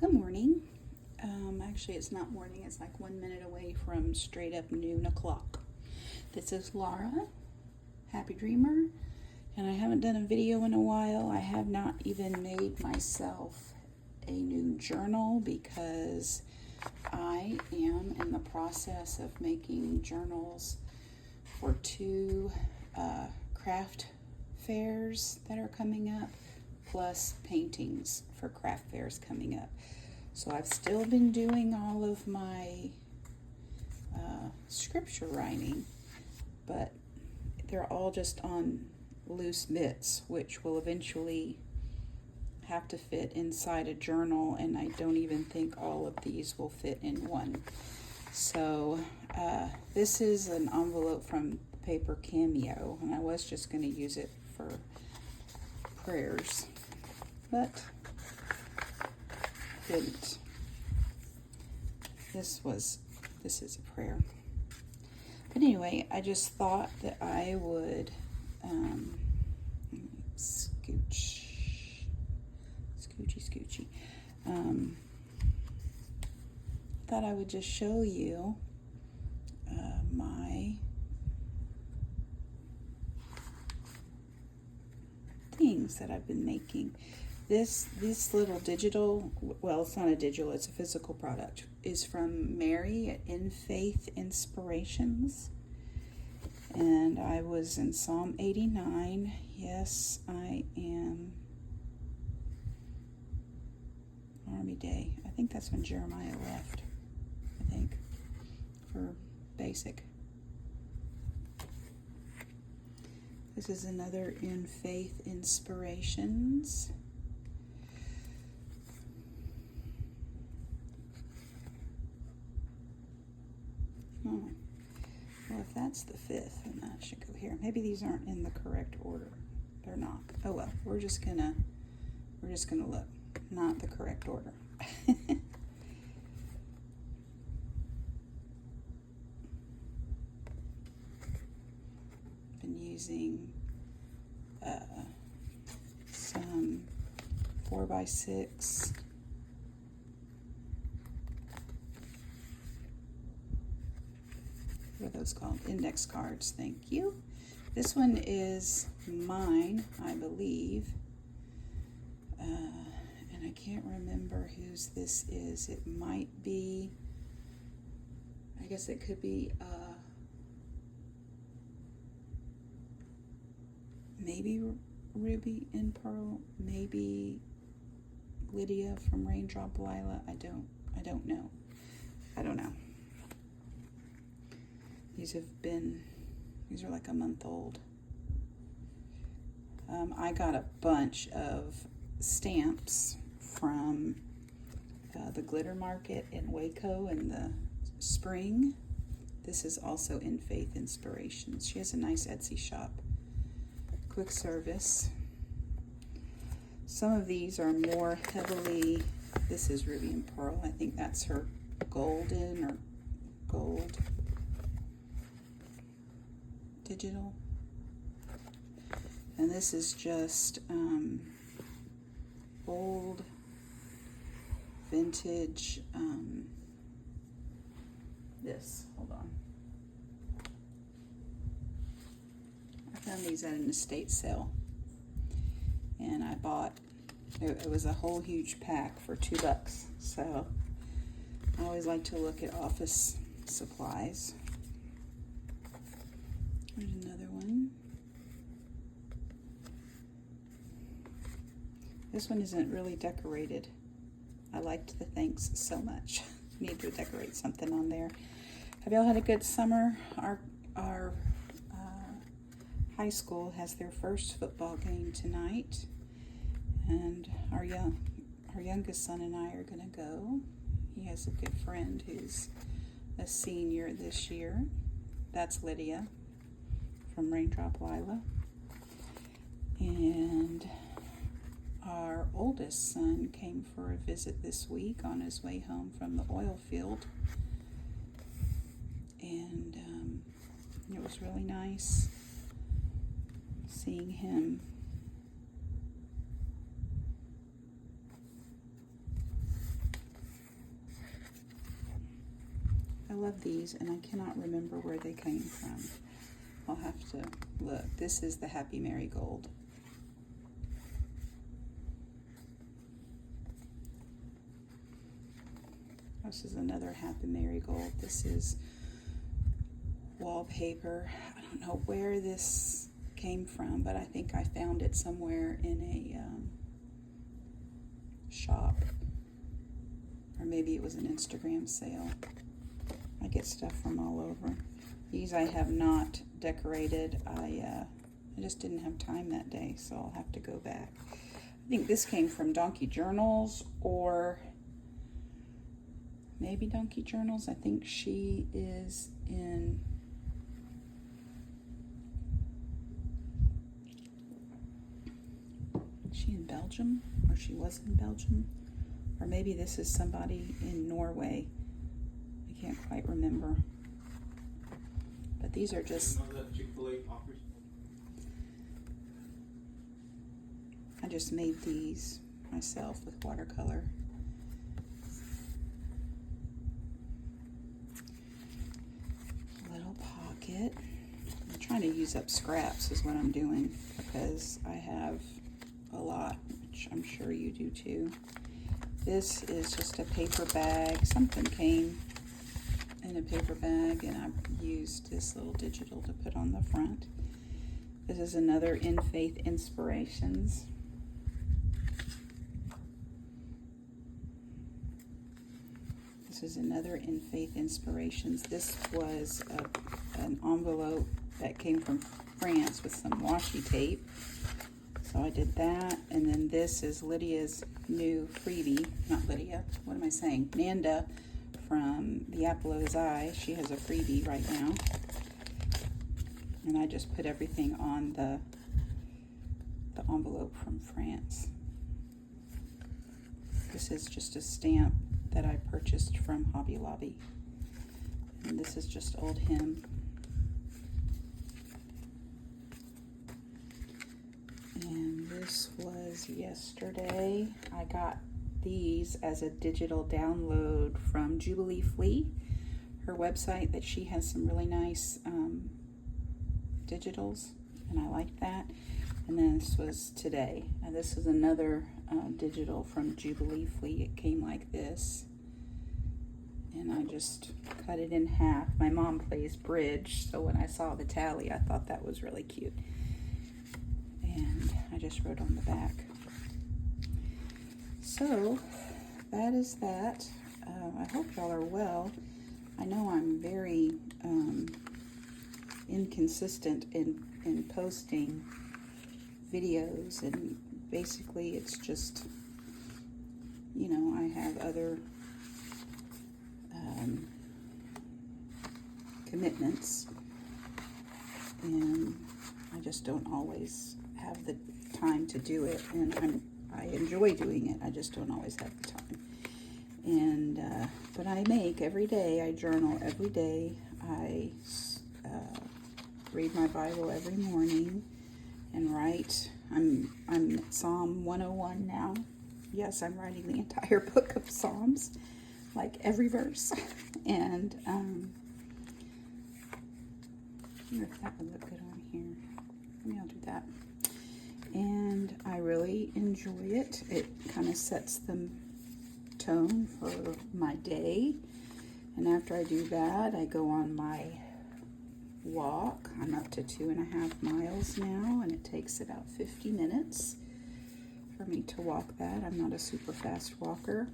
Good morning. Actually, it's not morning, it's like 1 minute away from straight up noon o'clock. This is Laura, Happy Dreamer, and I haven't done a video in a while. I have not even made myself a new journal because I am in the process of making journals for two craft fairs that are coming up, plus paintings for craft fairs coming up. So I've still been doing all of my scripture writing, but they're all just on loose bits, which will eventually have to fit inside a journal, and I don't even think all of these will fit in one. So this is an envelope from Paper Cameo, and I was just going to use it for prayers, but didn't. This is a prayer. But anyway, I just thought that I would scoochy. Thought I would just show you my things that I've been making. This little digital, well, it's not a digital, it's a physical product, is from Mary at In Faith Inspirations. And I was in Psalm 89. Yes, I am. Army Day. I think that's when Jeremiah left, I think, for basic. This is another In Faith Inspirations. Oh, well, if that's the fifth, then that should go here. Maybe these aren't in the correct order. They're not. Oh well, we're just gonna look. Not the correct order. Been using some 4x6. What are those called? Index cards. Thank you. This one is mine, I believe. And I can't remember whose this is. It might be, I guess it could be maybe Ruby and Pearl, maybe Lydia from Raindrop Lila. I don't know. These are like a month old. I got a bunch of stamps from the glitter market in Waco in the spring. This is also In Faith Inspirations. She has a nice Etsy shop. Quick service. Some of these are more heavily, this is Ruby and Pearl. I think that's her golden or gold digital. And this is just old vintage hold on, I found these at an estate sale, and I bought it was a whole huge pack for $2. So I always like to look at office supplies. There's another one. This one isn't really decorated. I liked the thanks so much. Need to decorate something on there. Have y'all had a good summer? Our high school has their first football game tonight, and our youngest son and I are gonna go. He has a good friend who's a senior this year. That's Lydia from Raindrop Lila. And our oldest son came for a visit this week on his way home from the oil field. And it was really nice seeing him I love these, and I cannot remember where they came from. I'll have to look. This is the Happy Marigold. This is another Happy Marigold. This is wallpaper. I don't know where this came from, but I think I found it somewhere in a shop, or maybe it was an Instagram sale. I get stuff from all over. These I have not decorated. I just didn't have time that day, so I'll have to go back. I think this came from Donkey Journals, or maybe Donkey Journals. I think she is in Belgium, or she was in Belgium, or maybe this is somebody in Norway. I can't quite remember. But these are just, I just made these myself with watercolor. Little pocket. I'm trying to use up scraps is what I'm doing, because I have a lot, which I'm sure you do too. This is just a paper bag. Something came in a paper bag, and I used this little digital to put on the front. This is another In Faith Inspirations. This is another In Faith Inspirations. This was an envelope that came from France with some washi tape. So I did that, and then this is Lydia's new freebie. Not Lydia, what am I saying? Nanda from The Apple of His Eye. She has a freebie right now. And I just put everything on the envelope from France. This is just a stamp that I purchased from Hobby Lobby. And this is just old hymn. And this was yesterday. I got these as a digital download from Jubilee Flea, her website, that she has some really nice digitals, and I like that. And then this was today. And this is another digital from Jubilee Flea. It came like this, and I just cut it in half. My mom plays bridge, so when I saw the tally, I thought that was really cute. And I just wrote on the back. So that is that. I hope y'all are well. I know I'm very inconsistent in posting videos, and basically it's just, you know, I have other commitments, and I just don't always have the time to do it, and I enjoy doing it. I just don't always have the time. And but I make every day. I journal every day. I read my Bible every morning and write. I'm at Psalm 101 now. Yes, I'm writing the entire book of Psalms, like every verse. And I wonder if that would look good on here. Maybe I'll do that. And I really enjoy it. It kind of sets the tone for my day. And after I do that, I go on my walk. I'm up to 2.5 miles now, and it takes about 50 minutes for me to walk that. I'm not a super fast walker.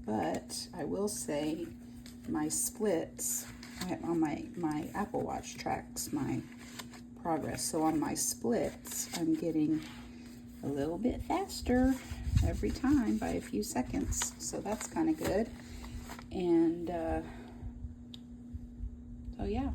But I will say my splits, on my Apple Watch tracks my progress. So on my splits, I'm getting a little bit faster every time by a few seconds. So that's kind of good. And so yeah,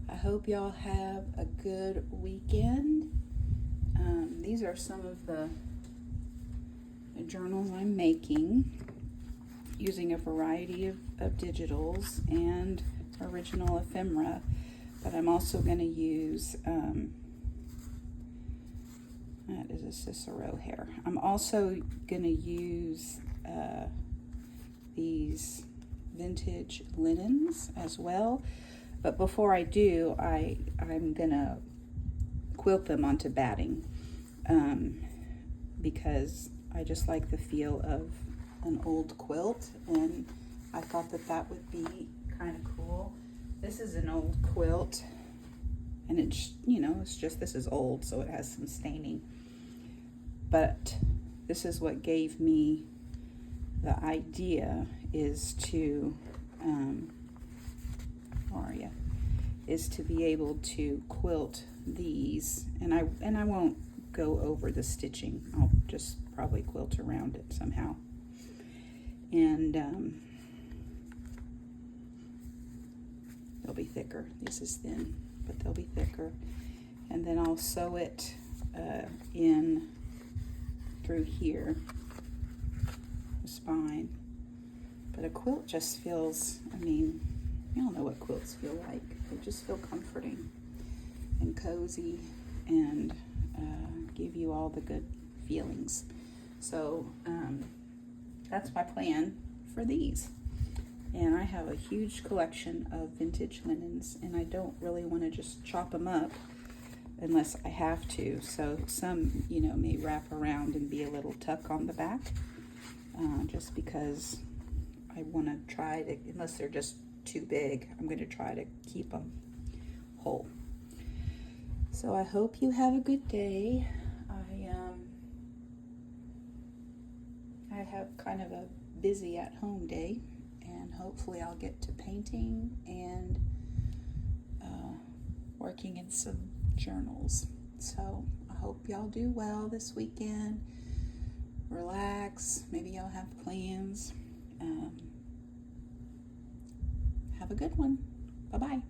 I hope y'all have a good weekend. These are some of the journals I'm making using a variety of digitals and original ephemera, but I'm also going to use that is a Cicero hair. I'm also going to use these vintage linens as well. But before I do, I'm gonna quilt them onto batting because I just like the feel of an old quilt, and I thought that that would be kind of cool. This is an old quilt, and it's, you know, it's just, this is old, so it has some staining. But this is what gave me the idea, is to, how are you? Is to be able to quilt these, and I won't go over the stitching. I'll just probably quilt around it somehow. And they'll be thicker. This is thin, but they'll be thicker. And then I'll sew it in through here, the spine. But a quilt just feels, I mean, you all know what quilts feel like. They just feel comforting and cozy and give you all the good feelings. So that's my plan for these. And I have a huge collection of vintage linens, and I don't really want to just chop them up unless I have to. So some, you know, may wrap around and be a little tuck on the back, just because I want to try to, unless they're just too big, I'm going to try to keep them whole. So I hope you have a good day. I have kind of a busy at home day, and hopefully I'll get to painting and working in some journals. So I hope y'all do well this weekend. Relax. Maybe y'all have plans. Have a good one. Bye-bye.